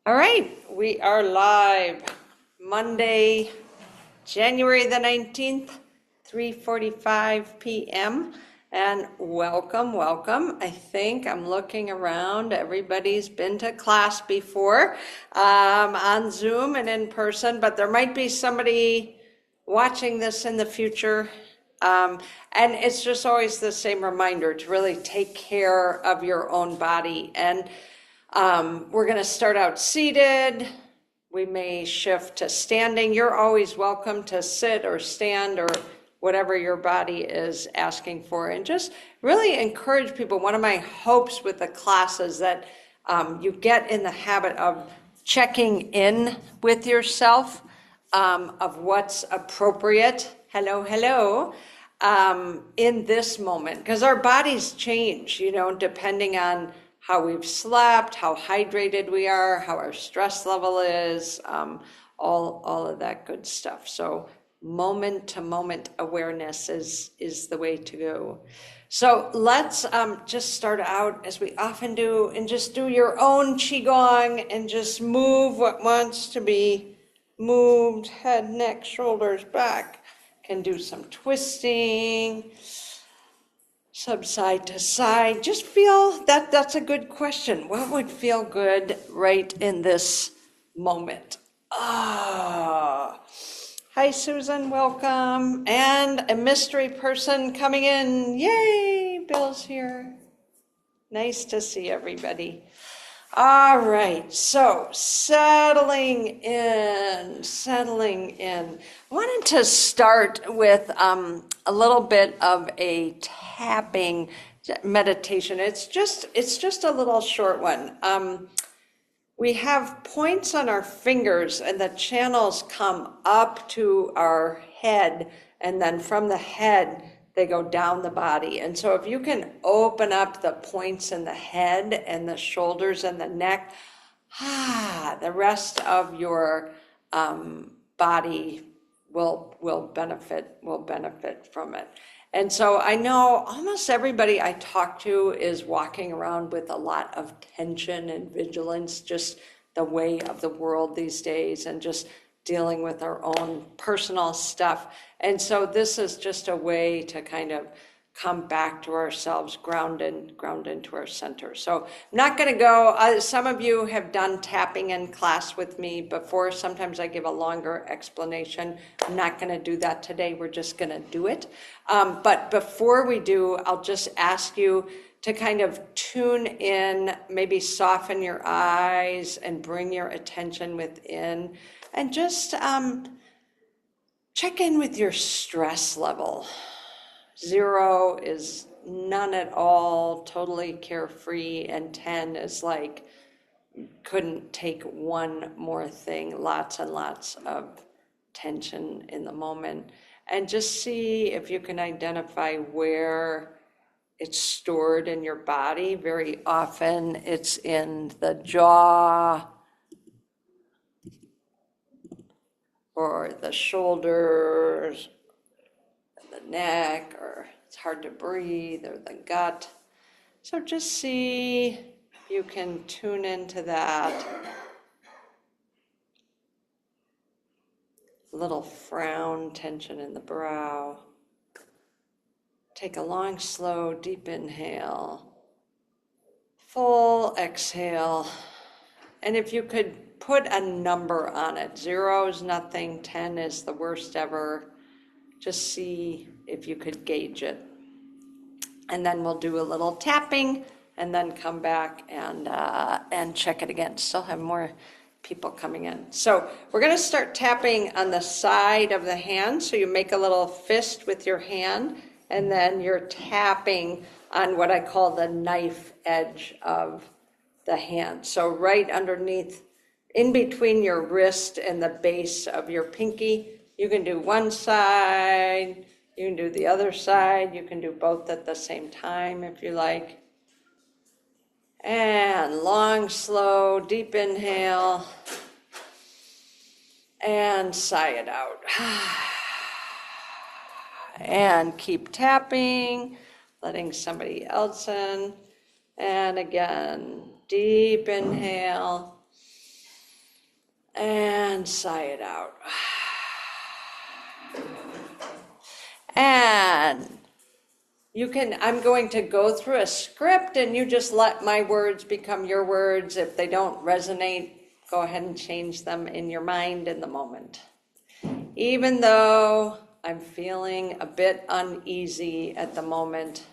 All right, we are live. Monday, January the 19th, 3:45 p.m. And welcome. I think I'm looking around. Everybody's been to class before on Zoom and in person, but there might be somebody watching this in the future. And it's just always the same reminder to really take care of your own body. And we're going to start out seated. We may shift to standing. You're always welcome to sit or stand or whatever your body is asking for. And just really encourage people. One of my hopes with the class is that you get in the habit of checking in with yourself of what's appropriate. Hello. In this moment, because our bodies change, depending on how we've slept, how hydrated we are, how our stress level is, all of that good stuff. So moment to moment awareness is the way to go. So let's just start out as we often do and just do your own Qigong and just move what wants to be moved, head, neck, shoulders, back. Can do some twisting, side to side. Just feel that that's a good question. What would feel good right in this moment? Hi, Susan, welcome. And a mystery person coming in. Yay, Bill's here. Nice to see everybody. All right, so settling in. I wanted to start with a little bit of a tapping meditation. It's just a little short one. We have points on our fingers and the channels come up to our head, and then from the head, they go down the body. And so if you can open up the points in the head and the shoulders and the neck, the rest of your body will benefit from it. And so I know almost everybody I talk to is walking around with a lot of tension and vigilance, just the way of the world these days, and just dealing with our own personal stuff. And so this is just a way to kind of come back to ourselves, ground into our center. So I'm not going to go, some of you have done tapping in class with me before. Sometimes I give a longer explanation. I'm not going to do that today. We're just going to do it. But before we do, I'll just ask you to kind of tune in, maybe soften your eyes and bring your attention within, and just check in with your stress level. 0 is none at all, totally carefree, and 10 is like, couldn't take one more thing, lots and lots of tension in the moment. And just see if you can identify where it's stored in your body. Very often it's in the jaw, or the shoulders, the neck, or it's hard to breathe, or the gut. So just see if you can tune into that. A little frown, tension in the brow. Take a long, slow, deep inhale. Full exhale. And if you could put a number on it. 0 is nothing, 10 is the worst ever. Just see if you could gauge it. And then we'll do a little tapping and then come back and check it again. Still have more people coming in. So we're going to start tapping on the side of the hand. So you make a little fist with your hand, and then you're tapping on what I call the knife edge of the hand. So right underneath, in between your wrist and the base of your pinky. You can do one side, you can do the other side, you can do both at the same time if you like. And long, slow, deep inhale, and sigh it out. And keep tapping, letting somebody else in. And again, deep inhale. And sigh it out. And I'm going to go through a script and you just let my words become your words. If they don't resonate, go ahead and change them in your mind in the moment. Even though I'm feeling a bit uneasy at the moment,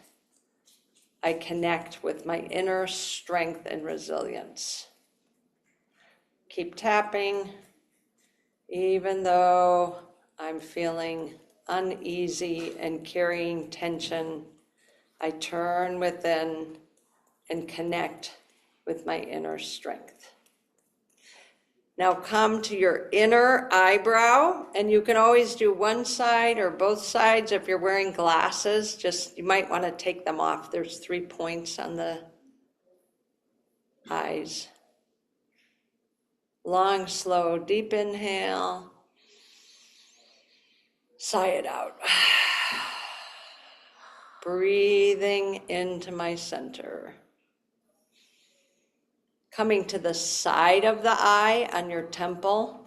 I connect with my inner strength and resilience. Keep tapping. Even though I'm feeling uneasy and carrying tension, I turn within and connect with my inner strength. Now come to your inner eyebrow, and you can always do one side or both sides. If you're wearing glasses, you might want to take them off. There's 3 points on the eyes. Long, slow, deep inhale. Sigh it out. Breathing into my center. Coming to the side of the eye on your temple.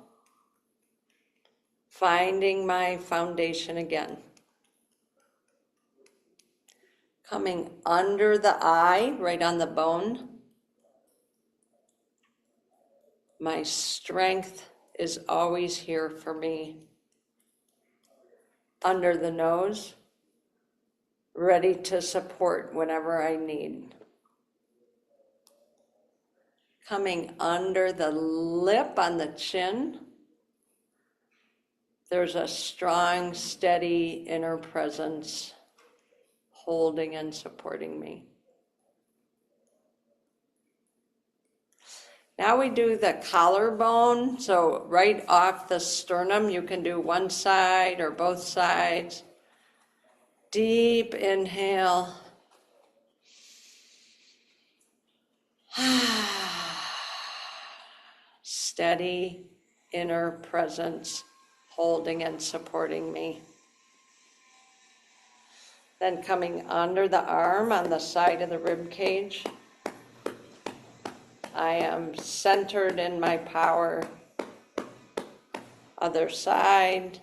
Finding my foundation again. Coming under the eye, right on the bone. My strength is always here for me. Under the nose, ready to support whenever I need. Coming under the lip on the chin, there's a strong, steady inner presence holding and supporting me. Now we do the collarbone, so right off the sternum, you can do one side or both sides. Deep inhale. Steady inner presence holding and supporting me. Then coming under the arm on the side of the rib cage. I am centered in my power. Other side,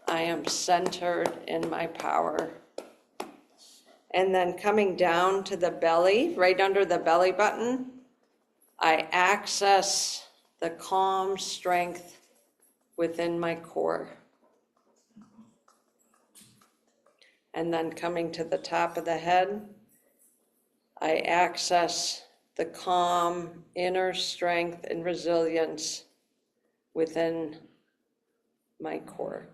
I am centered in my power. And then coming down to the belly, right under the belly button, I access the calm strength within my core. And then coming to the top of the head, I access the calm inner strength and resilience within my core.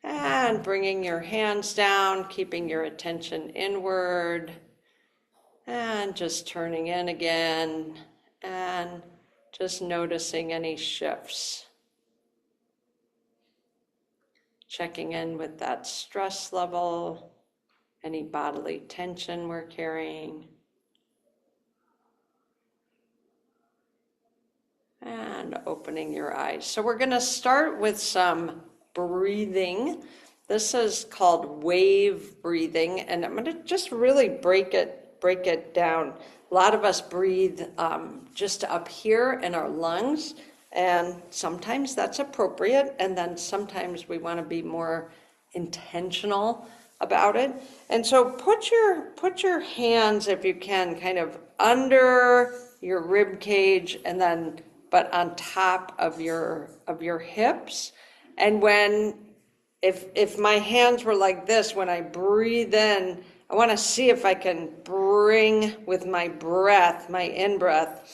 And bringing your hands down, keeping your attention inward, and just turning in again, and just noticing any shifts. Checking in with that stress level, any bodily tension we're carrying. And opening your eyes. So we're going to start with some breathing. This is called wave breathing, and I'm going to just really break it down. A lot of us breathe just up here in our lungs, and sometimes that's appropriate, and then sometimes we want to be more intentional about it. And so put your hands, if you can, kind of under your rib cage, and then but on top of your hips. And if my hands were like this, when I breathe in, I want to see if I can bring with my breath, my in-breath,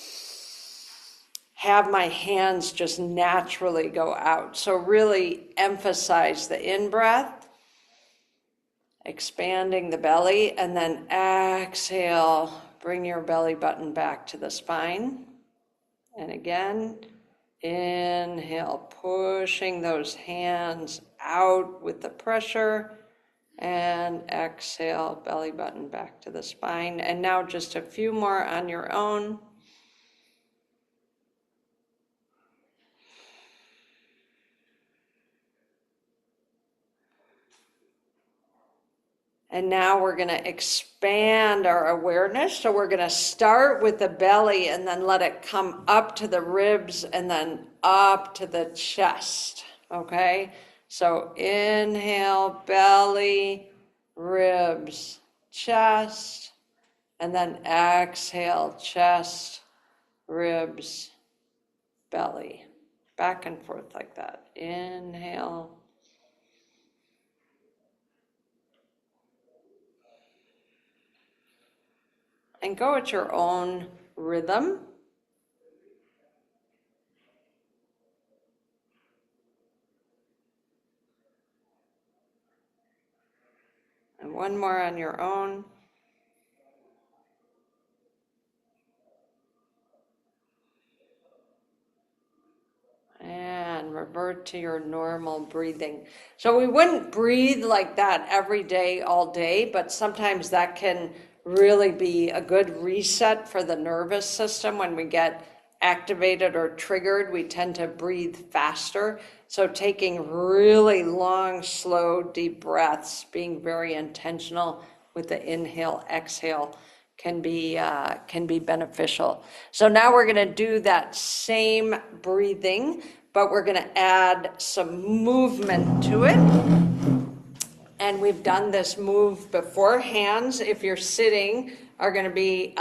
have my hands just naturally go out. So really emphasize the in-breath, expanding the belly, and then exhale, bring your belly button back to the spine. And again, inhale, pushing those hands out with the pressure, and exhale, belly button back to the spine. And now just a few more on your own. And now we're going to expand our awareness. So we're going to start with the belly and then let it come up to the ribs and then up to the chest. Okay? So inhale, belly, ribs, chest, and then exhale, chest, ribs, belly. Back and forth like that. Inhale. And go at your own rhythm. And one more on your own. And revert to your normal breathing. So we wouldn't breathe like that every day, all day, but sometimes that can really be a good reset for the nervous system. When we get activated or triggered, we tend to breathe faster. So taking really long, slow, deep breaths, being very intentional with the inhale, exhale, can be beneficial. So now we're going to do that same breathing, but we're going to add some movement to it. And we've done this move before. Hands, if you're sitting, are going to be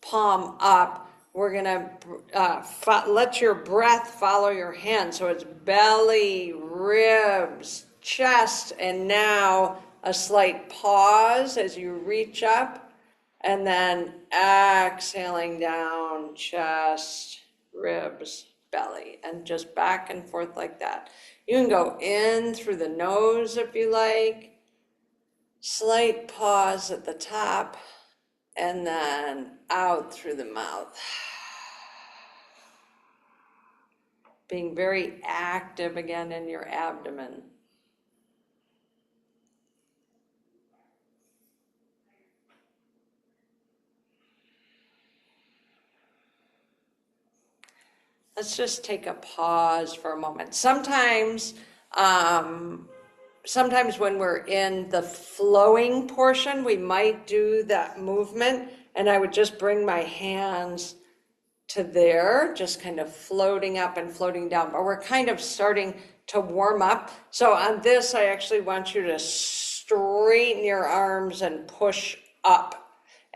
palm up. We're going to let your breath follow your hands. So it's belly, ribs, chest, and now a slight pause as you reach up. And then exhaling down, chest, ribs, belly, and just back and forth like that. You can go in through the nose if you like. Slight pause at the top, and then out through the mouth. Being very active again in your abdomen. Let's just take a pause for a moment. Sometimes when we're in the flowing portion, we might do that movement, and I would just bring my hands to there, just kind of floating up and floating down. But we're kind of starting to warm up. So on this, I actually want you to straighten your arms and push up.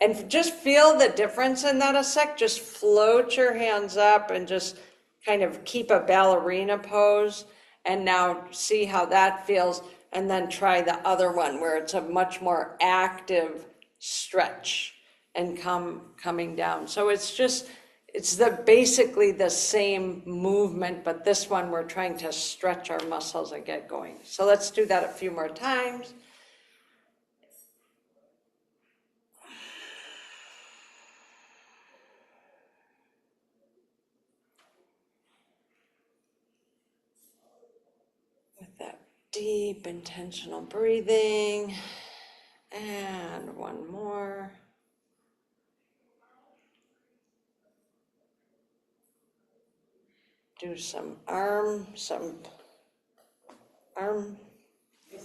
And just feel the difference in that a sec. Just float your hands up and just kind of keep a ballerina pose. And now see how that feels. And then try the other one where it's a much more active stretch and coming down. So it's basically the same movement, but this one we're trying to stretch our muscles and get going. So let's do that a few more times. With that deep, intentional breathing. And one more. Do some arm,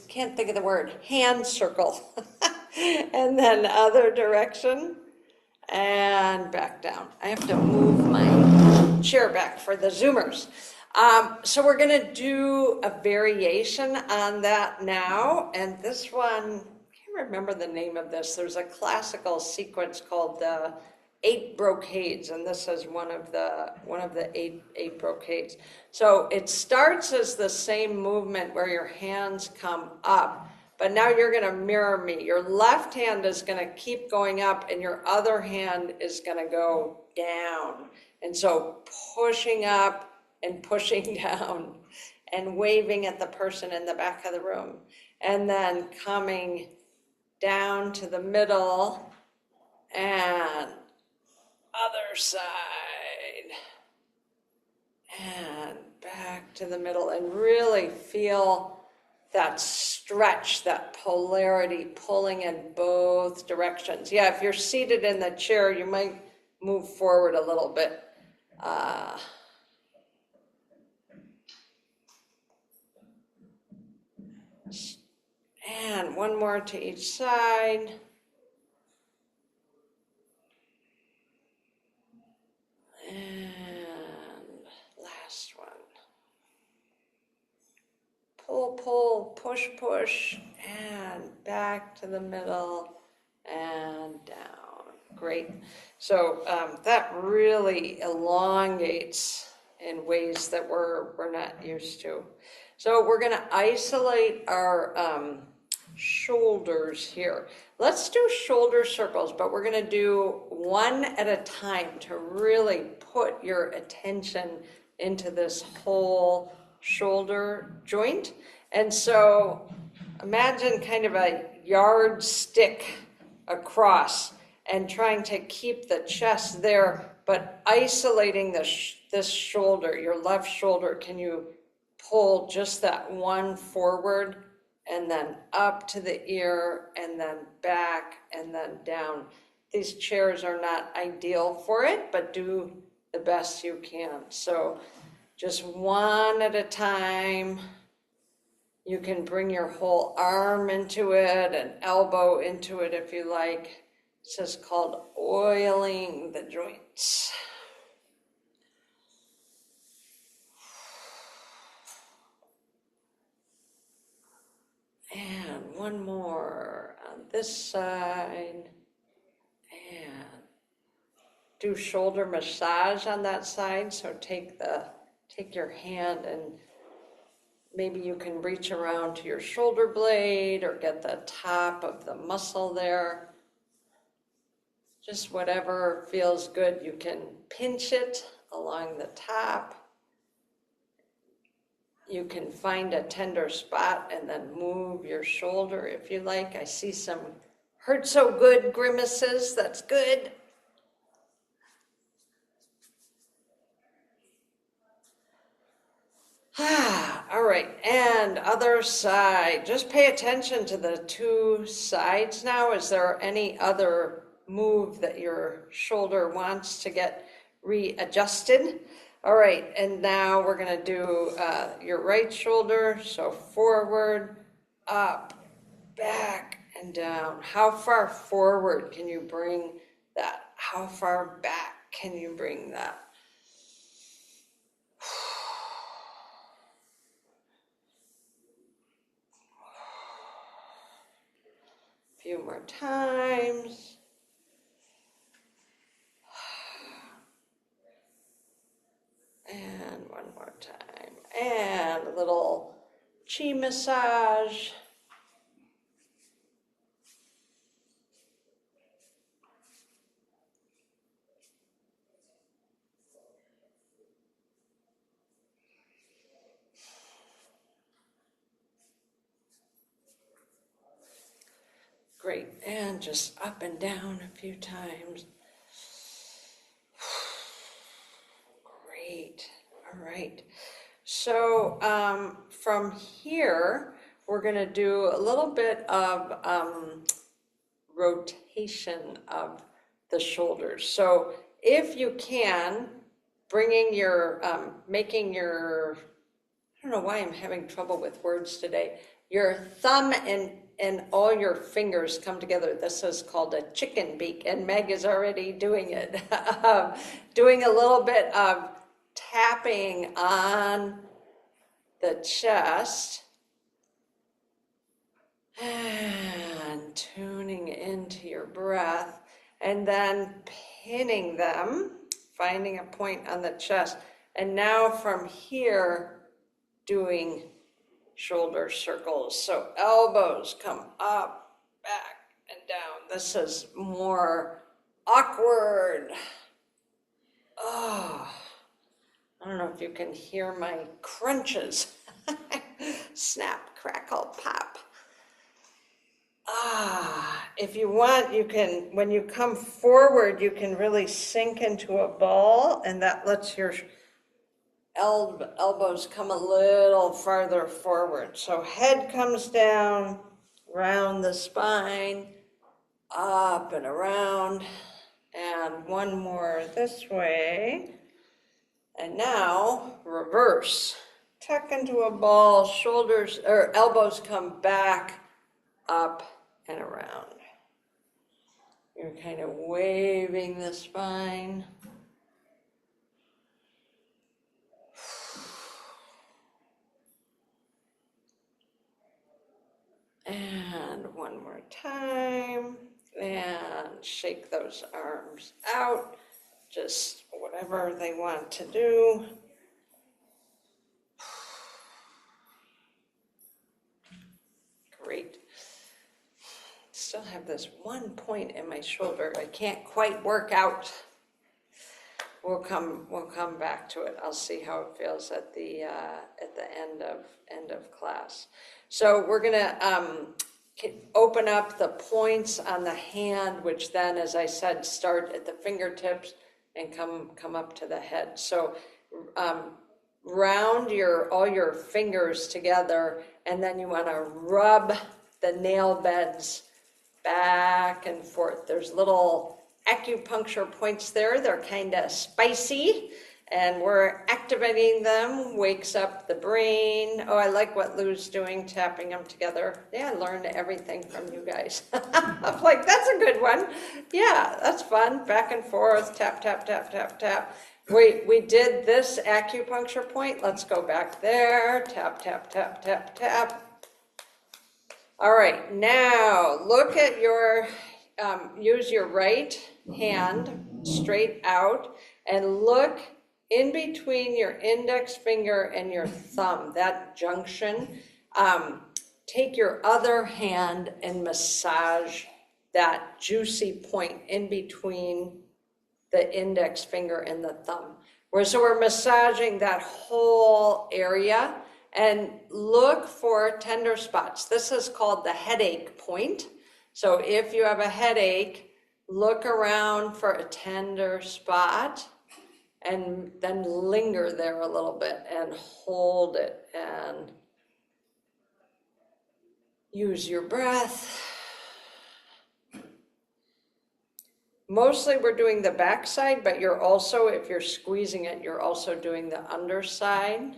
can't think of the word, hand circle. And then other direction. And back down. I have to move my chair back for the Zoomers. So we're going to do a variation on that now. And this one, I can't remember the name of this. There's a classical sequence called the 8 brocades, and this is one of the eight brocades. So it starts as the same movement where your hands come up, but now you're going to mirror me. Your left hand is going to keep going up, and your other hand is going to go down. And so pushing up and pushing down and waving at the person in the back of the room. And then coming down to the middle and other side and back to the middle, and really feel that stretch, that polarity pulling in both directions. Yeah, if you're seated in the chair, you might move forward a little bit. And one more to each side. And last one. Pull, pull, push, push, and back to the middle and down. Great. So that really elongates in ways that we're not used to. So we're going to isolate our shoulders here. Let's do shoulder circles, but we're going to do one at a time to really put your attention into this whole shoulder joint. And so imagine kind of a yardstick across and trying to keep the chest there, but isolating this shoulder, your left shoulder. Can you pull just that one forward and then up to the ear and then back and then down? These chairs are not ideal for it, but do the best you can. So just one at a time. You can bring your whole arm into it, an elbow into it if you like. This is called oiling the joints. And one more on this side. And do shoulder massage on that side. So take your hand and maybe you can reach around to your shoulder blade or get the top of the muscle there. Just whatever feels good. You can pinch it along the top. You can find a tender spot and then move your shoulder if you like. I see some hurt so good grimaces. That's good. All right, and other side. Just pay attention to the two sides now. Is there any other move that your shoulder wants to get readjusted? All right, and now we're going to do your right shoulder. So forward, up, back, and down. How far forward can you bring that? How far back can you bring that? A few more times. And one more time. And a little chi massage. Great. And just up and down a few times. Great. All right. So from here, we're going to do a little bit of rotation of the shoulders. So if you can, bringing your, making your, I don't know why I'm having trouble with words today, your thumb and all your fingers come together. This is called a chicken beak, and Meg is already doing it. Doing a little bit of tapping on the chest and tuning into your breath, and then pinning them, finding a point on the chest. And now from here, doing shoulder circles. So elbows come up, back, and down. This is more awkward. Oh, I don't know if you can hear my crunches. Snap, crackle, pop. If you want, you can, when you come forward, you can really sink into a ball, and that lets your elbows come a little farther forward. So head comes down, round the spine, up and around, and one more this way. And now reverse. Tuck into a ball, shoulders or elbows come back, up and around. You're kind of waving the spine. And one more time. And shake those arms out. Just whatever they want to do. Great. Still have this one point in my shoulder I can't quite work out. We'll come back to it. I'll see how it feels at the end of class. So we're gonna open up the points on the hand, which then, as I said, start at the fingertips and come up to the head. So round all your fingers together, and then you want to rub the nail beds back and forth. There's little acupuncture points there. They're kind of spicy, and we're activating them. Wakes up the brain. Oh, I like what Lou's doing, tapping them together. Yeah, I learned everything from you guys. I'm like, that's a good one. Yeah, that's fun. Back and forth, tap, tap, tap, tap, tap. We did this acupuncture point. Let's go back there. Tap, tap, tap, tap, tap. All right, now look at your, use your right hand straight out and look in between your index finger and your thumb, that junction. Take your other hand and massage that juicy point in between the index finger and the thumb. So we're massaging that whole area, and look for tender spots. This is called the headache point. So if you have a headache, look around for a tender spot and then linger there a little bit and hold it and use your breath. Mostly we're doing the back side, but you're also, if you're squeezing it, you're also doing the underside.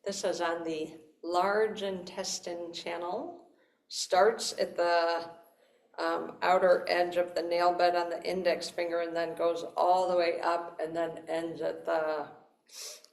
This is on the large intestine channel. Starts at the outer edge of the nail bed on the index finger and then goes all the way up and then ends at the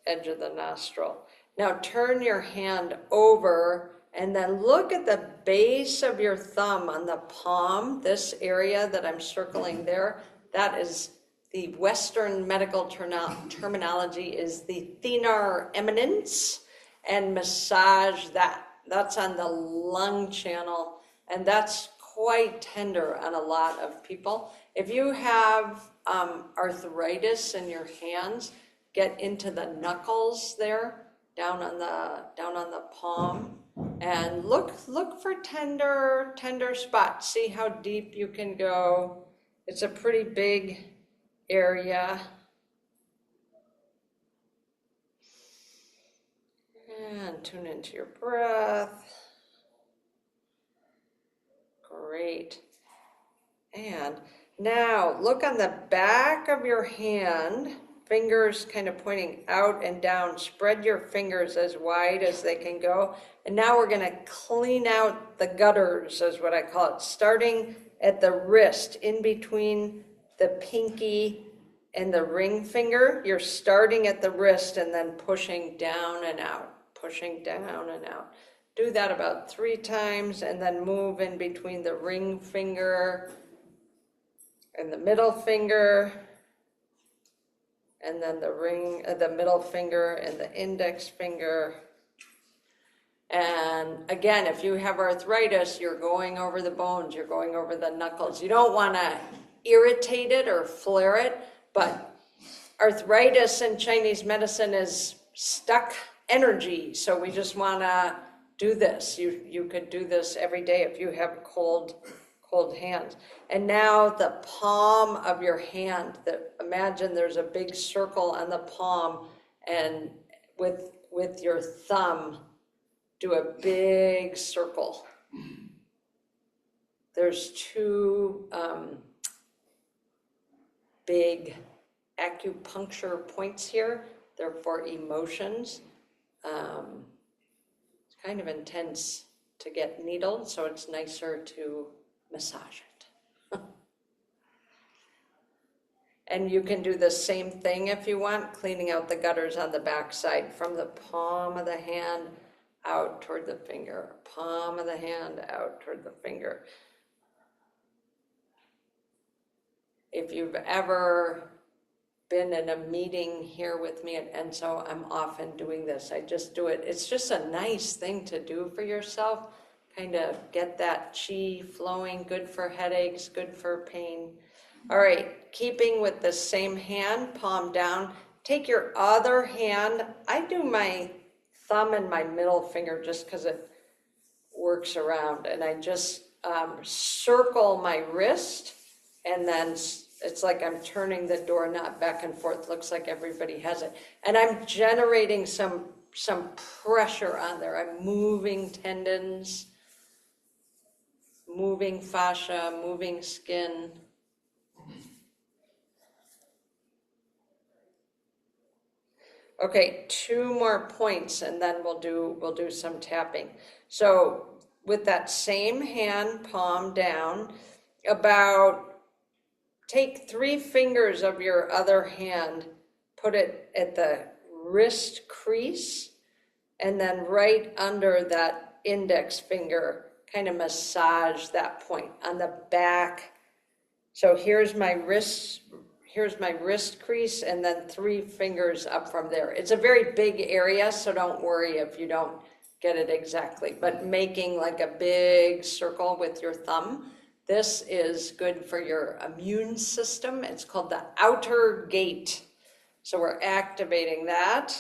edge of the nostril. Now turn your hand over and then look at the base of your thumb on the palm, this area that I'm circling there. That is the Western medical terminology is the thenar eminence, and massage that. That's on the lung channel, and that's quite tender on a lot of people. If you have arthritis in your hands, get into the knuckles there, down on the palm, and look for tender spots. See how deep you can go. It's a pretty big area. And tune into your breath. Great. And now look on the back of your hand, fingers kind of pointing out and down. Spread your fingers as wide as they can go. And now we're going to clean out the gutters, is what I call it, starting at the wrist, in between the pinky and the ring finger. You're starting at the wrist and then pushing down and out, pushing down and out. Do that about 3 times, and then move in between the ring finger and the middle finger, and then the middle finger and the index finger. And again, if you have arthritis, you're going over the bones, you're going over the knuckles. You don't want to irritate it or flare it, but arthritis in Chinese medicine is stuck energy. So we just want to do this. You could do this every day if you have cold hands. And now the palm of your hand, imagine there's a big circle on the palm, and with your thumb, do a big circle. There's 2 big acupuncture points here. They're for emotions. kind of intense to get needled, so it's nicer to massage it. And you can do the same thing if you want, cleaning out the gutters on the back side from the palm of the hand out toward the finger, palm of the hand out toward the finger. If you've ever been in a meeting here with me at Enso, I'm often doing this. I just do it. It's just a nice thing to do for yourself. Kind of get that chi flowing, good for headaches, good for pain. All right, keeping with the same hand, palm down. Take your other hand. I do my thumb and my middle finger just because it works around. And I just circle my wrist, and then it's like I'm turning the doorknob back and forth. Looks like everybody has it. And I'm generating some pressure on there. I'm moving tendons, moving fascia, moving skin. Okay, 2 more points and then we'll do some tapping. So with that same hand, palm down, take 3 fingers of your other hand, put it at the wrist crease, and then right under that index finger, kind of massage that point on the back. So here's my wrist crease, and then 3 fingers up from there. It's a very big area, so don't worry if you don't get it exactly, but making like a big circle with your thumb. This is good for your immune system. It's called the outer gate. So we're activating that.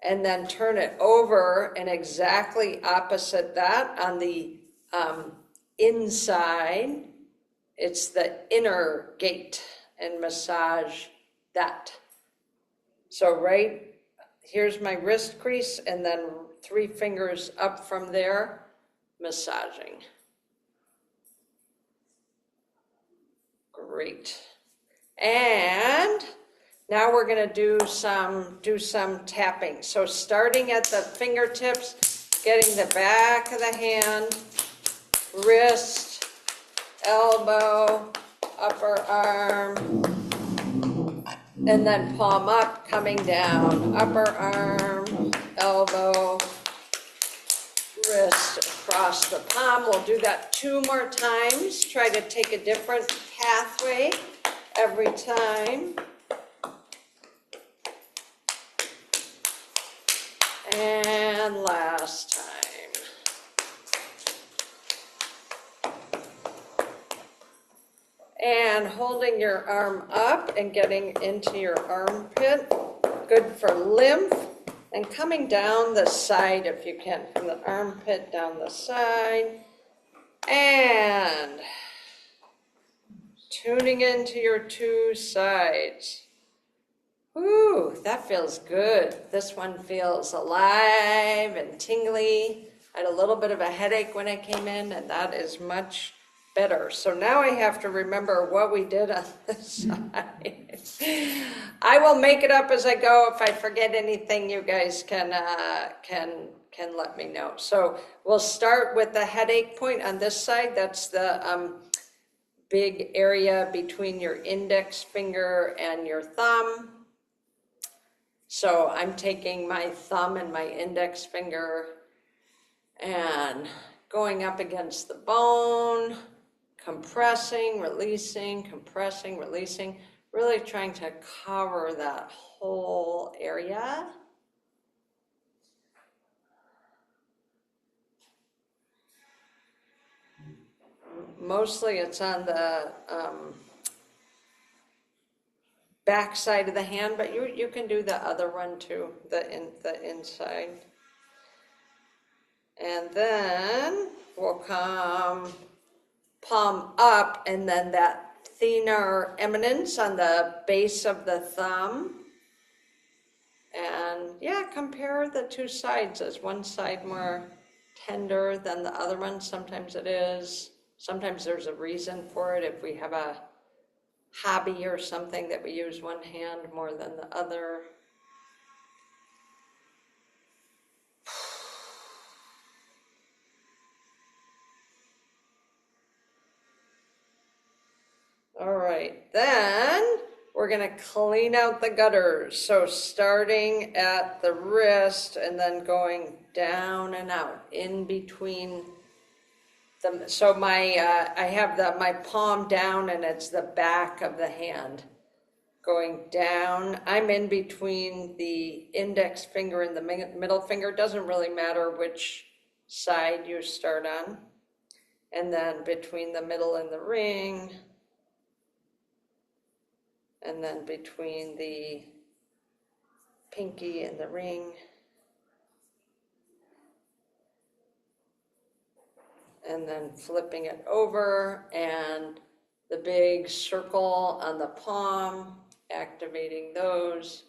And then turn it over and exactly opposite that on the inside. It's the inner gate, and massage that. So here's my wrist crease, and then 3 fingers up from there, massaging. Great. And now we're going to do some tapping. So starting at the fingertips, getting the back of the hand, wrist, elbow, upper arm, and then palm up, coming down, upper arm, elbow, wrist, across the palm. We'll do that 2 more times. Try to take a different pathway every time. And last time. And holding your arm up and getting into your armpit, good for lymph, and coming down the side if you can, from the armpit down the side, and tuning into your 2 sides. Ooh, that feels good. This one feels alive and tingly. I had a little bit of a headache when I came in, and that is much better. So now I have to remember what we did on this side. I will make it up as I go. If I forget anything, you guys can let me know. So we'll start with the headache point on this side. That's the big area between your index finger and your thumb. So I'm taking my thumb and my index finger and going up against the bone, compressing, releasing, really trying to cover that whole area. Mostly it's on the back side of the hand, but you can do the other one too, the inside. And then we'll come palm up, and then that thinner eminence on the base of the thumb. And yeah, compare the 2 sides. Is one side more tender than the other one? Sometimes it is. Sometimes there's a reason for it. If we have a hobby or something that we use one hand more than the other. right. Then we're gonna clean out the gutters. So starting at the wrist and then going down and out in between them. So I have my palm down and it's the back of the hand going down. I'm in between the index finger and the middle finger. Doesn't really matter which side you start on. And then between the middle and the ring. And then between the pinky and the ring. And then flipping it over and the big circle on the palm, activating those.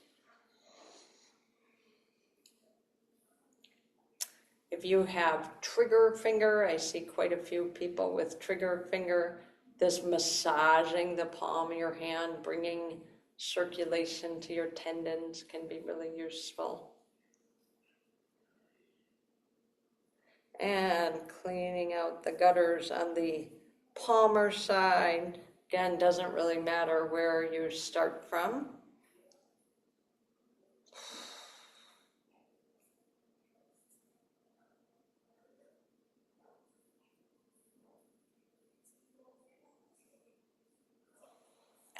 If you have trigger finger, I see quite a few people with trigger finger, this massaging the palm of your hand, bringing circulation to your tendons can be really useful. And cleaning out the gutters on the palmar side. Again, doesn't really matter where you start from.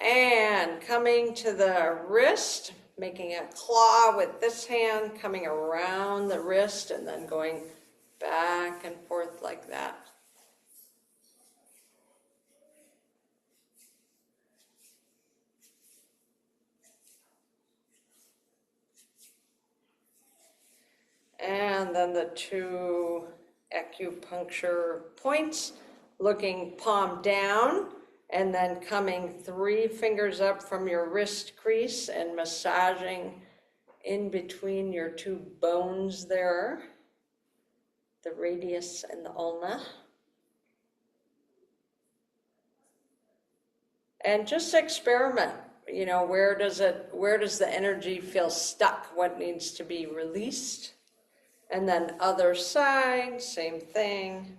And coming to the wrist, making a claw with this hand, coming around the wrist and then going back and forth like that. And then the two acupuncture points, looking palm down and then coming 3 fingers up from your wrist crease and massaging in between your 2 bones there, the radius and the ulna. And just experiment, you know, where does the energy feel stuck? What needs to be released? And then other side, same thing.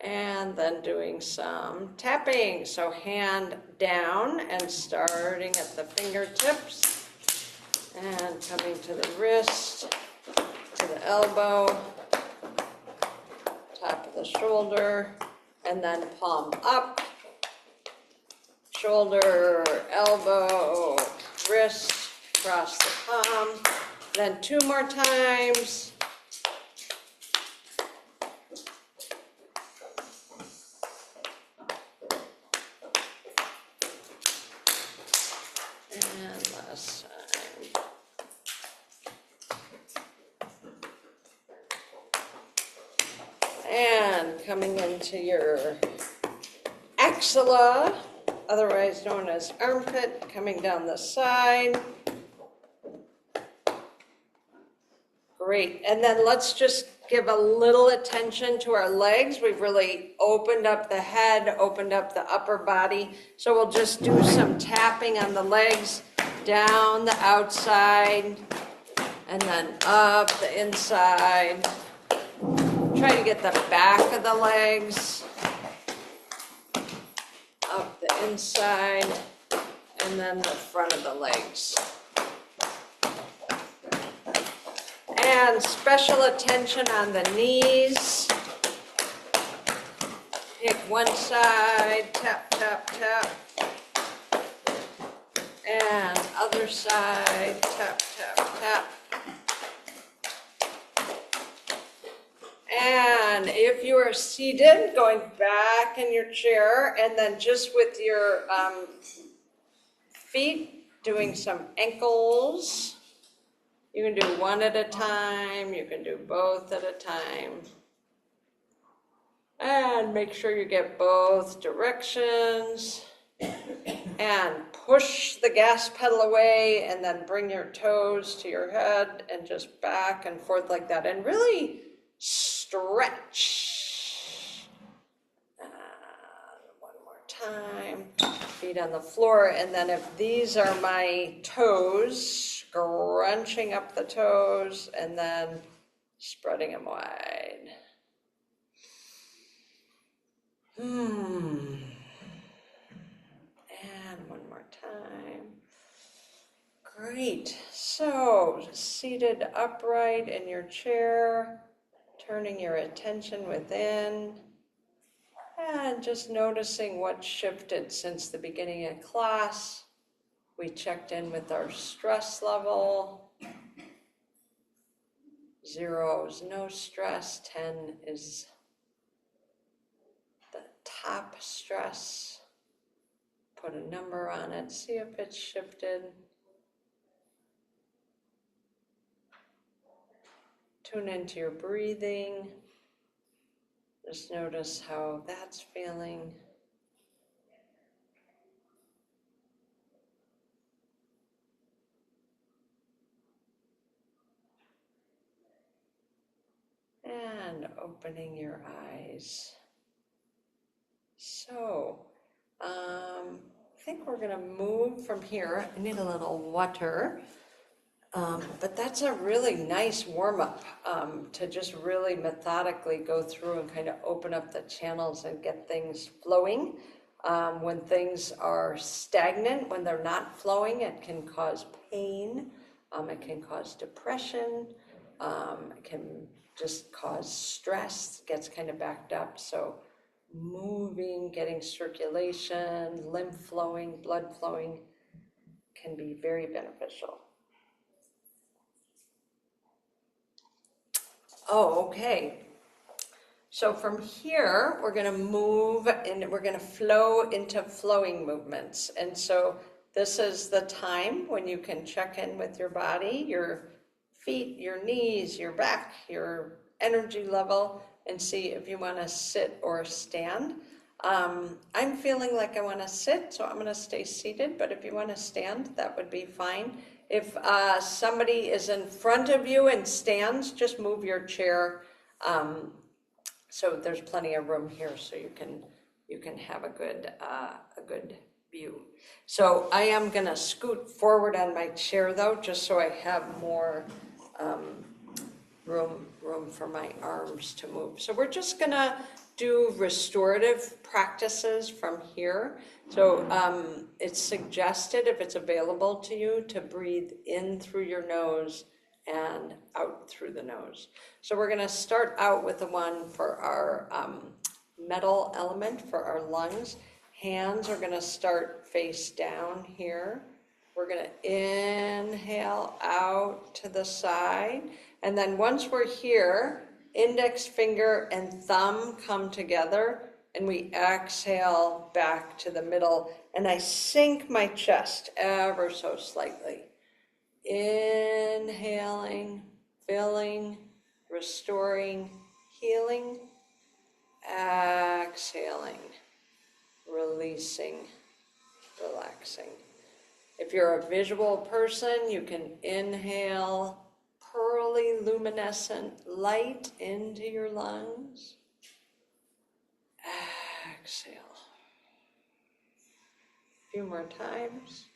And then doing some tapping. So hand down and starting at the fingertips and coming to the wrist, to the elbow, top of the shoulder, and then palm up, shoulder, elbow, wrist, across the palm. Then 2 more times. And coming into your axilla, otherwise known as armpit, coming down the side. Great. And then let's just give a little attention to our legs. We've really opened up the head, opened up the upper body. So we'll just do some tapping on the legs, down the outside, and then up the inside. Try to get the back of the legs, up the inside, and then the front of the legs. And special attention on the knees. Pick one side, tap, tap, tap. And other side, tap, tap, tap. And if you are seated, going back in your chair, and then just with your feet, doing some ankles. You can do one at a time, you can do both at a time. And make sure you get both directions. And push the gas pedal away, and then bring your toes to your head, and just back and forth like that. And really stretch. One more time. Feet on the floor. And then if these are my toes, scrunching up the toes and then spreading them wide. And one more time. Great. So, seated upright in your chair, turning your attention within, and just noticing what shifted since the beginning of class. We checked in with our stress level. 0 is no stress, 10 is the top stress. Put a number on it, see if it's shifted. Tune into your breathing. Just notice how that's feeling. And opening your eyes. So, I think we're gonna move from here. I need a little water. But that's a really nice warm-up to just really methodically go through and kind of open up the channels and get things flowing. When things are stagnant, when they're not flowing, it can cause pain, it can cause depression, it can just cause stress, gets kind of backed up. So moving, getting circulation, lymph flowing, blood flowing can be very beneficial. Oh, okay. So from here, we're going to move and we're going to flow into flowing movements. And so this is the time when you can check in with your body, your feet, your knees, your back, your energy level, and see if you want to sit or stand. I'm feeling like I want to sit, so I'm going to stay seated, but if you want to stand, that would be fine. If somebody is in front of you and stands, just move your chair. So there's plenty of room here, so you can have a good view. So I am gonna scoot forward on my chair though, just so I have more room for my arms to move. So we're just gonna do restorative practices from here. So it's suggested, if it's available to you, to breathe in through your nose and out through the nose. So we're gonna start out with the one for our metal element, for our lungs. Hands are gonna start face down here. We're gonna inhale out to the side. And then once we're here, index finger and thumb come together and we exhale back to the middle. And I sink my chest ever so slightly. Inhaling, filling, restoring, healing. Exhaling, releasing, relaxing. If you're a visual person, you can inhale pearly, luminescent light into your lungs. Exhale. A few more times.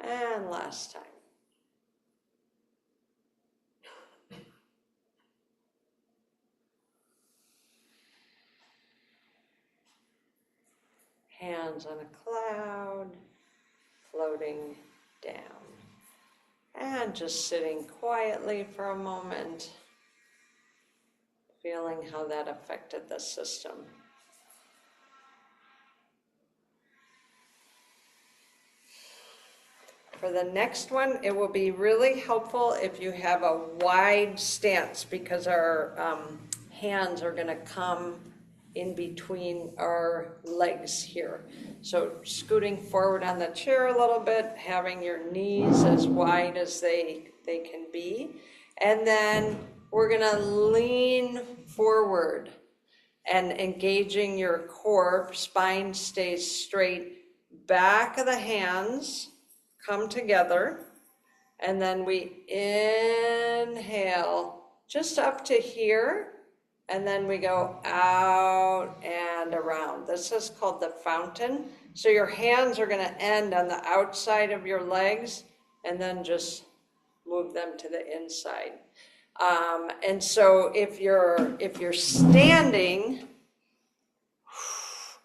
And last time. Hands on a cloud, floating down. And just sitting quietly for a moment, feeling how that affected the system. For the next one, it will be really helpful if you have a wide stance, because our hands are going to come in between our legs here. So scooting forward on the chair a little bit, having your knees as wide as they can be. And then we're going to lean forward and engaging your core, spine stays straight, back of the hands come together, and then we inhale just up to here, and then we go out and around. This is called the fountain. So your hands are going to end on the outside of your legs, and then just move them to the inside. And so if you're standing,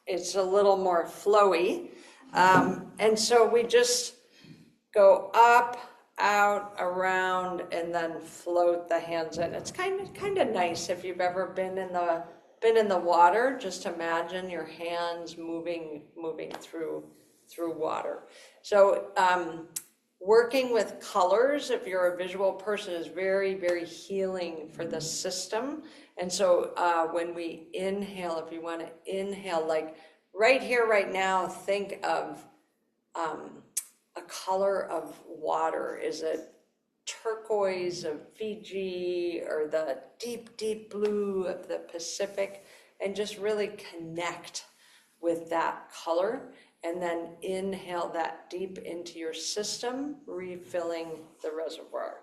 it's a little more flowy. And so we just go up, out, around, and then float the hands in. It's kind of nice if you've ever been in the water. Just imagine your hands moving through water. So working with colors, if you're a visual person, is very, very healing for the system. And so when we inhale, if you want to inhale, like right here, right now, think of a color of water. Is it turquoise of Fiji or the deep, deep blue of the Pacific? And just really connect with that color. And then inhale that deep into your system, refilling the reservoir.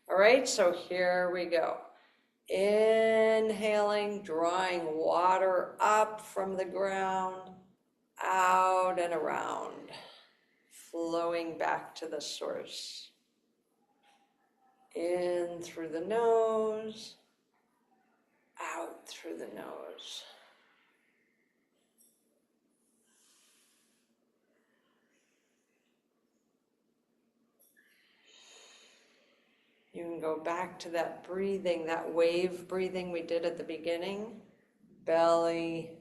All right, so here we go. Inhaling, drawing water up from the ground, out and around, flowing back to the source. In through the nose, out through the nose. You can go back to that breathing, that wave breathing we did at the beginning. Belly,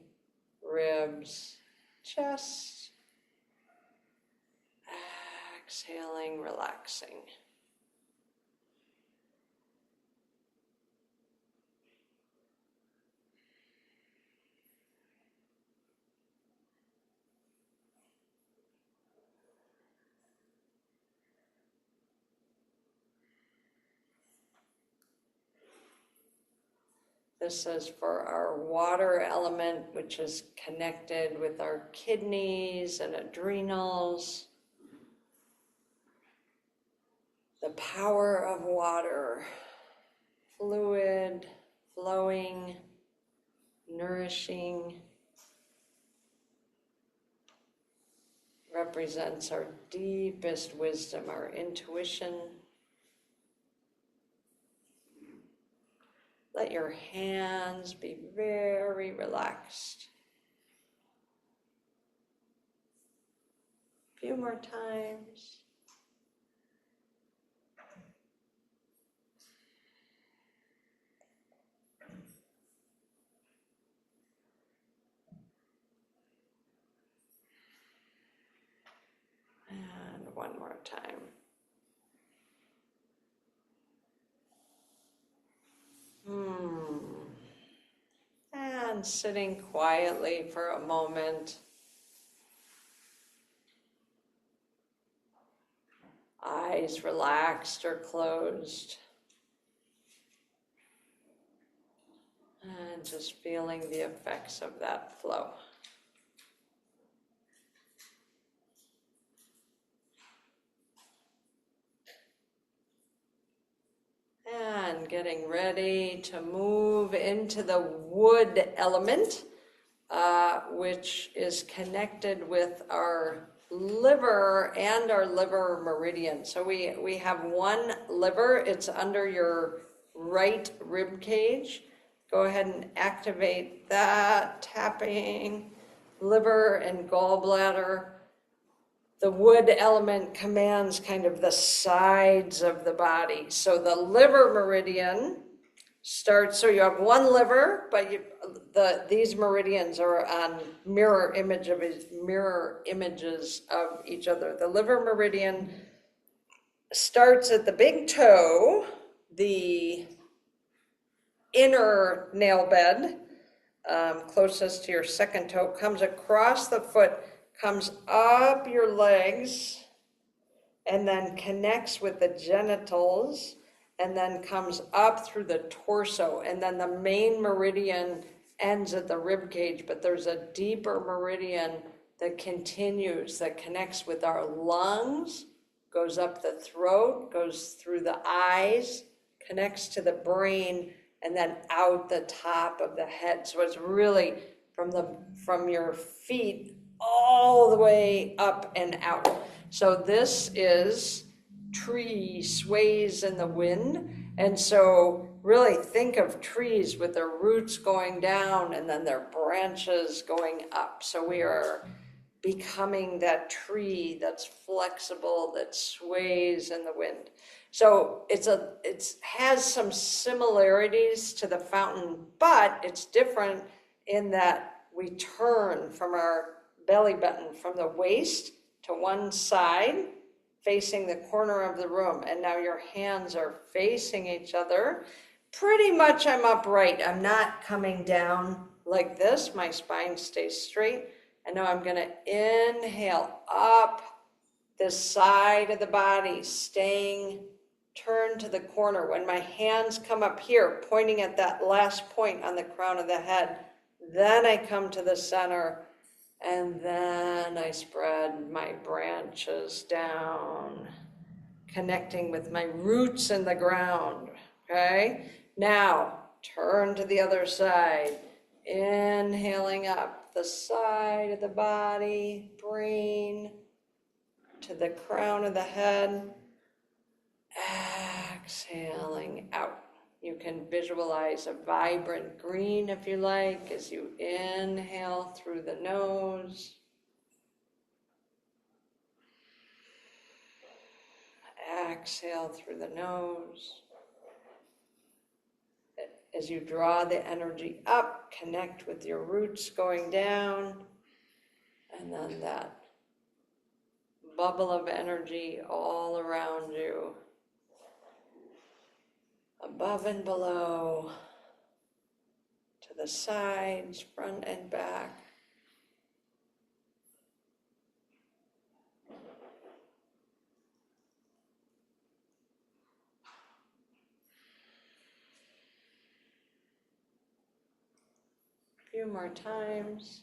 ribs, chest. Exhaling, relaxing. This is for our water element, which is connected with our kidneys and adrenals. The power of water, fluid, flowing, nourishing, represents our deepest wisdom, our intuition. Let your hands be very relaxed. A few more times. And one more time. And sitting quietly for a moment. Eyes relaxed or closed. And just feeling the effects of that flow. And getting ready to move into the wood element, which is connected with our liver and our liver meridian. So we have one liver, it's under your right rib cage. Go ahead and activate that, tapping liver and gallbladder. The wood element commands kind of the sides of the body. So the liver meridian starts, so you have one liver, but these meridians are on mirror images of each other. The liver meridian starts at the big toe, the inner nail bed, closest to your second toe, comes across the foot, comes up your legs, and then connects with the genitals, and then comes up through the torso, and then the main meridian ends at the rib cage, but there's a deeper meridian that continues, that connects with our lungs, goes up the throat, goes through the eyes, connects to the brain, and then out the top of the head. So it's really from your feet all the way up and out. So this is tree sways in the wind. And so really think of trees with their roots going down and then their branches going up. So we are becoming that tree that's flexible, that sways in the wind. So it has some similarities to the fountain, but it's different in that we turn from our belly button from the waist to one side, facing the corner of the room, and now your hands are facing each other. Pretty much I'm upright. I'm not coming down like this. My spine stays straight. And now I'm going to inhale up this side of the body, staying turned to the corner. When my hands come up here, pointing at that last point on the crown of the head, then I come to the center, and then I spread my branches down, connecting with my roots in the ground, okay? Now, turn to the other side, inhaling up the side of the body, brain, to the crown of the head, exhaling out. You can visualize a vibrant green if you like as you inhale through the nose. Exhale through the nose. As you draw the energy up, connect with your roots going down, and then that bubble of energy all around you, above and below, to the sides, front and back. A few more times.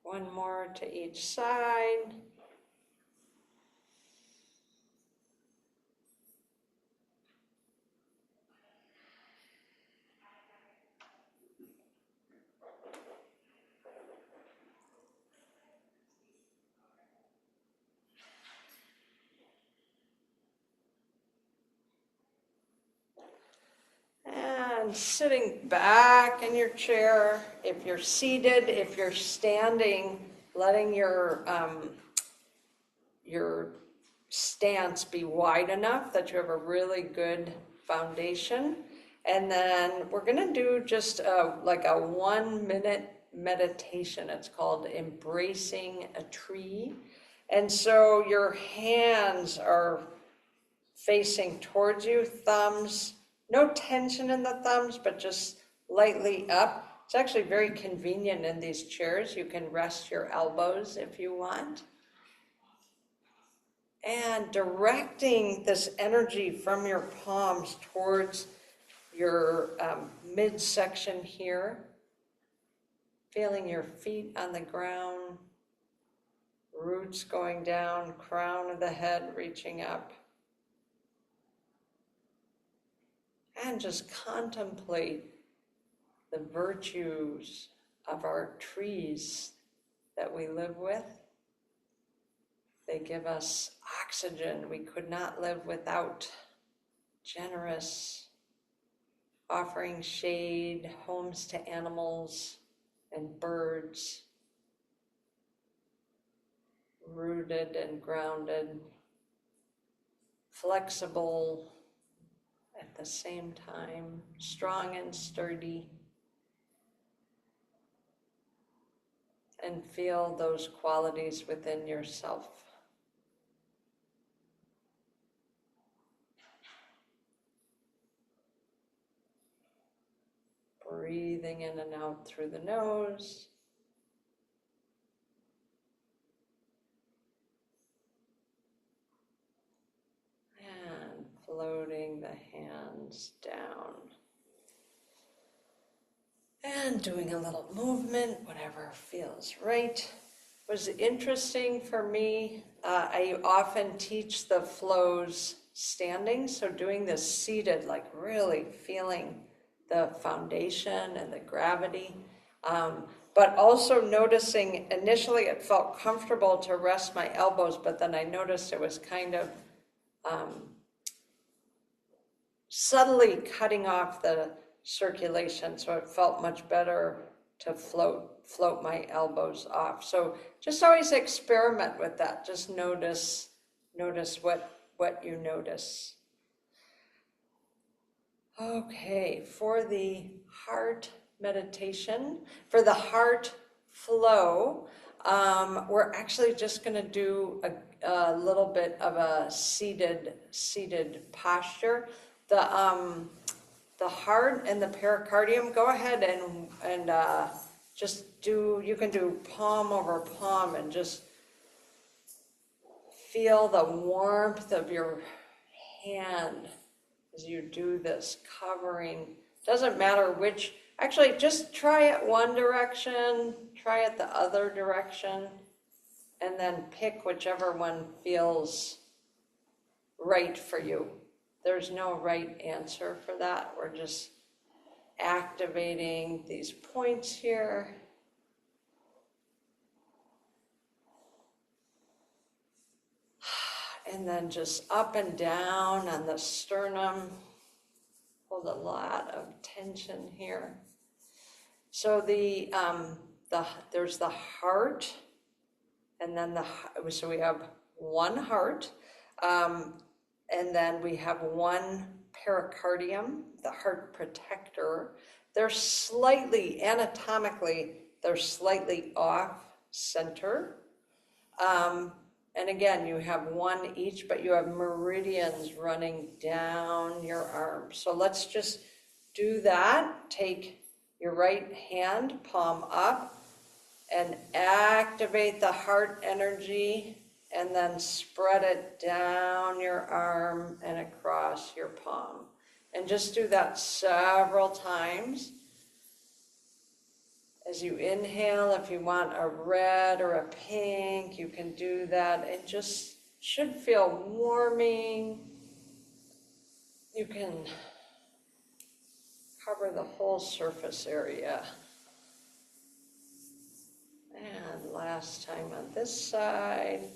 One more to each side. And sitting back in your chair, if you're seated, if you're standing, letting your stance be wide enough that you have a really good foundation. And then we're going to do just like a 1 minute meditation. It's called Embracing a Tree. And so your hands are facing towards you, thumbs, no tension in the thumbs, but just lightly up. It's actually very convenient in these chairs. You can rest your elbows if you want. And directing this energy from your palms towards your midsection here. Feeling your feet on the ground, roots going down, crown of the head reaching up. And just contemplate the virtues of our trees that we live with. They give us oxygen we could not live without. Generous, offering shade, homes to animals and birds. Rooted and grounded. Flexible at the same time. Strong and sturdy. And feel those qualities within yourself. Breathe breathing in and out through the nose. And floating the hands down. And doing a little movement, whatever feels right. Was interesting for me. I often teach the flows standing, so doing this seated, like really feeling the foundation and the gravity. But also noticing, initially it felt comfortable to rest my elbows, but then I noticed it was kind of subtly cutting off the circulation, so it felt much better to float my elbows off. So just always experiment with that. Just notice what you notice. Okay, for the heart meditation, for the heart flow, we're actually just going to do a little bit of a seated posture. The heart and the pericardium, go ahead and just do, you can do palm over palm and just feel the warmth of your hand as you do this, covering, doesn't matter which, actually just try it one direction, try it the other direction, and then pick whichever one feels right for you. There's no right answer for that. We're just activating these points here. And then just up and down on the sternum. Hold a lot of tension here. So there's the heart, and then so we have one heart. And then we have one pericardium, the heart protector. They're slightly, anatomically, they're slightly off center. And again, you have one each, but you have meridians running down your arms. So let's just do that. Take your right hand, palm up, and activate the heart energy. And then spread it down your arm and across your palm. And just do that several times. As you inhale, if you want a red or a pink, you can do that. It just should feel warming. You can cover the whole surface area. And last time on this side.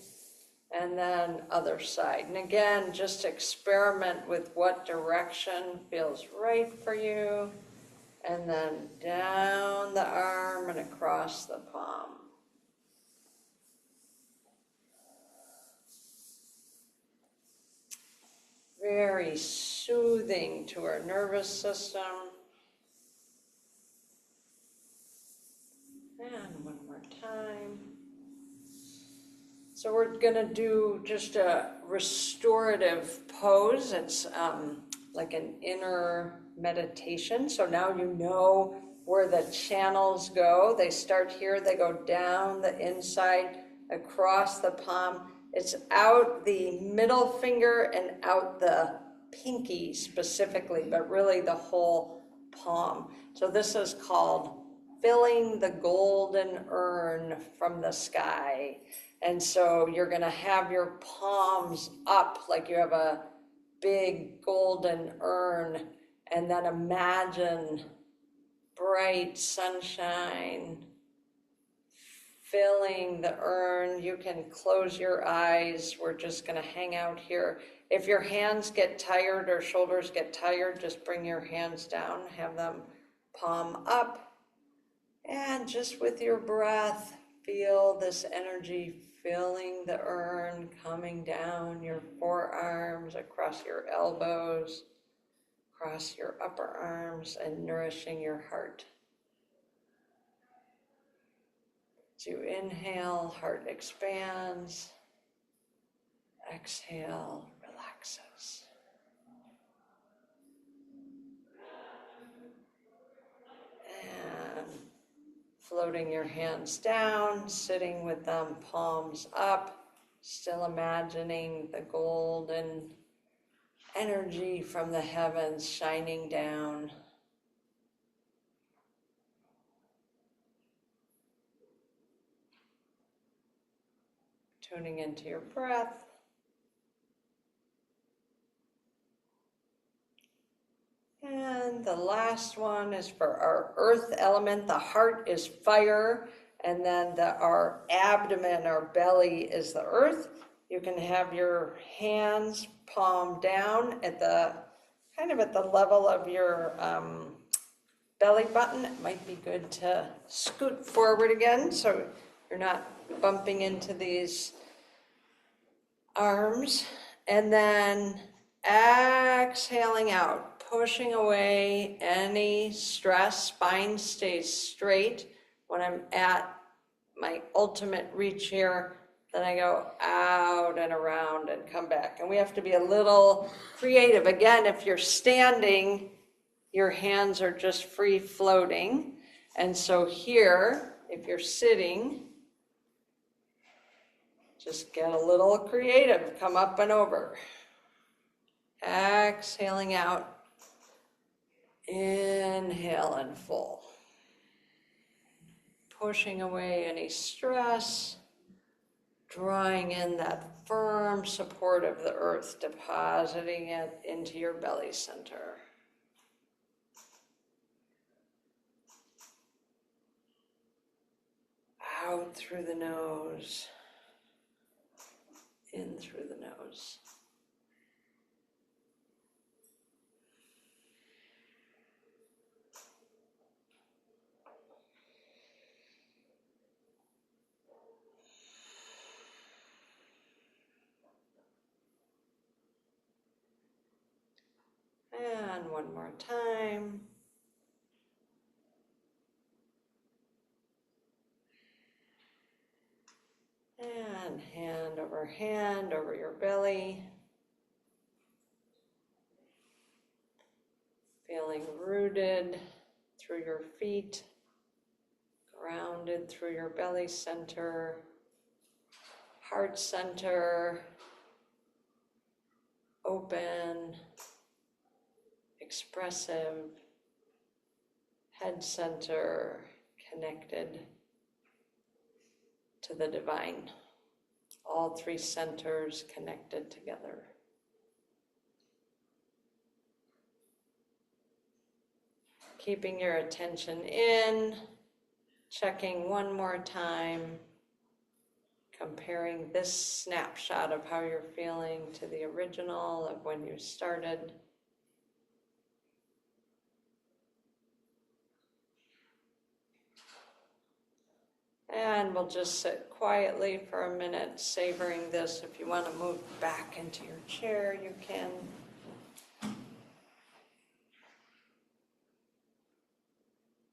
And then other side. And again, just experiment with what direction feels right for you. And then down the arm and across the palm. Very soothing to our nervous system. And one more time. So we're going to do just a restorative pose. It's like an inner meditation. So now you know where the channels go. They start here, they go down the inside, across the palm. It's out the middle finger and out the pinky specifically, but really the whole palm. So this is called filling the golden urn from the sky. And so you're going to have your palms up like you have a big golden urn, and then imagine bright sunshine filling the urn. You can close your eyes. We're just going to hang out here. If your hands get tired or shoulders get tired, just bring your hands down, have them palm up, and just with your breath, feel this energy filling the urn, coming down your forearms, across your elbows, across your upper arms, and nourishing your heart. As you inhale, heart expands. Exhale, relaxes. Floating your hands down, sitting with them palms up, still imagining the golden energy from the heavens shining down. Tuning into your breath. And the last one is for our earth element. The heart is fire, and then our abdomen, our belly, is the earth. You can have your hands palm down at the kind of at the level of your belly button. It might be good to scoot forward again so you're not bumping into these arms. And then exhaling out, pushing away any stress. Spine stays straight. When I'm at my ultimate reach here, then I go out and around and come back. And we have to be a little creative. Again, if you're standing, your hands are just free floating. And so here, if you're sitting, just get a little creative. Come up and over. Exhaling out. Inhale and full. Pushing away any stress. Drawing in that firm support of the earth, depositing it into your belly center. Out through the nose. In through the nose. And one more time. And hand over your belly. Feeling rooted through your feet, grounded through your belly center, heart center, open, expressive, head center, connected to the divine. All three centers connected together. Keeping your attention in, checking one more time, comparing this snapshot of how you're feeling to the original of when you started. And we'll just sit quietly for a minute, savoring this. If you want to move back into your chair, you can.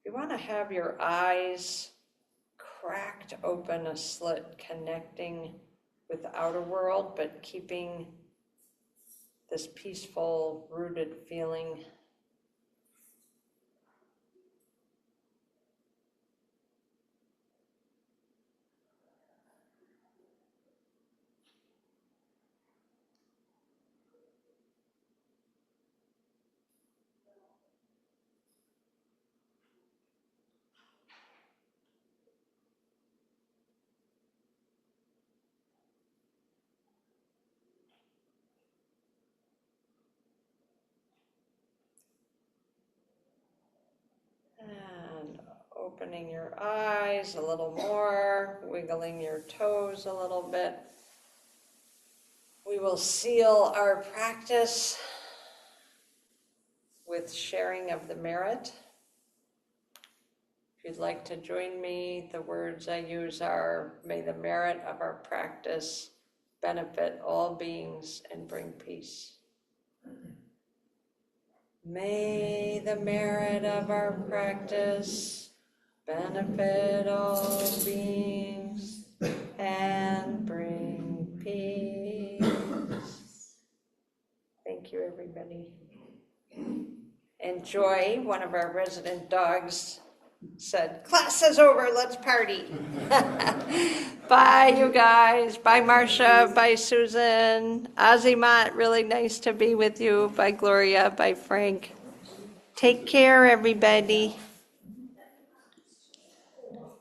You want to have your eyes cracked open, a slit, connecting with the outer world, but keeping this peaceful, rooted feeling. And opening your eyes a little more, wiggling your toes a little bit. We will seal our practice with sharing of the merit. If you'd like to join me, the words I use are, may the merit of our practice benefit all beings and bring peace. May the merit of our practice benefit all beings and bring peace. Thank you, everybody. And Joy, one of our resident dogs, said, class is over, let's party. Bye, you guys. Bye, Marcia. Bye, Susan. Azimat, really nice to be with you. Bye, Gloria. Bye, Frank. Take care, everybody.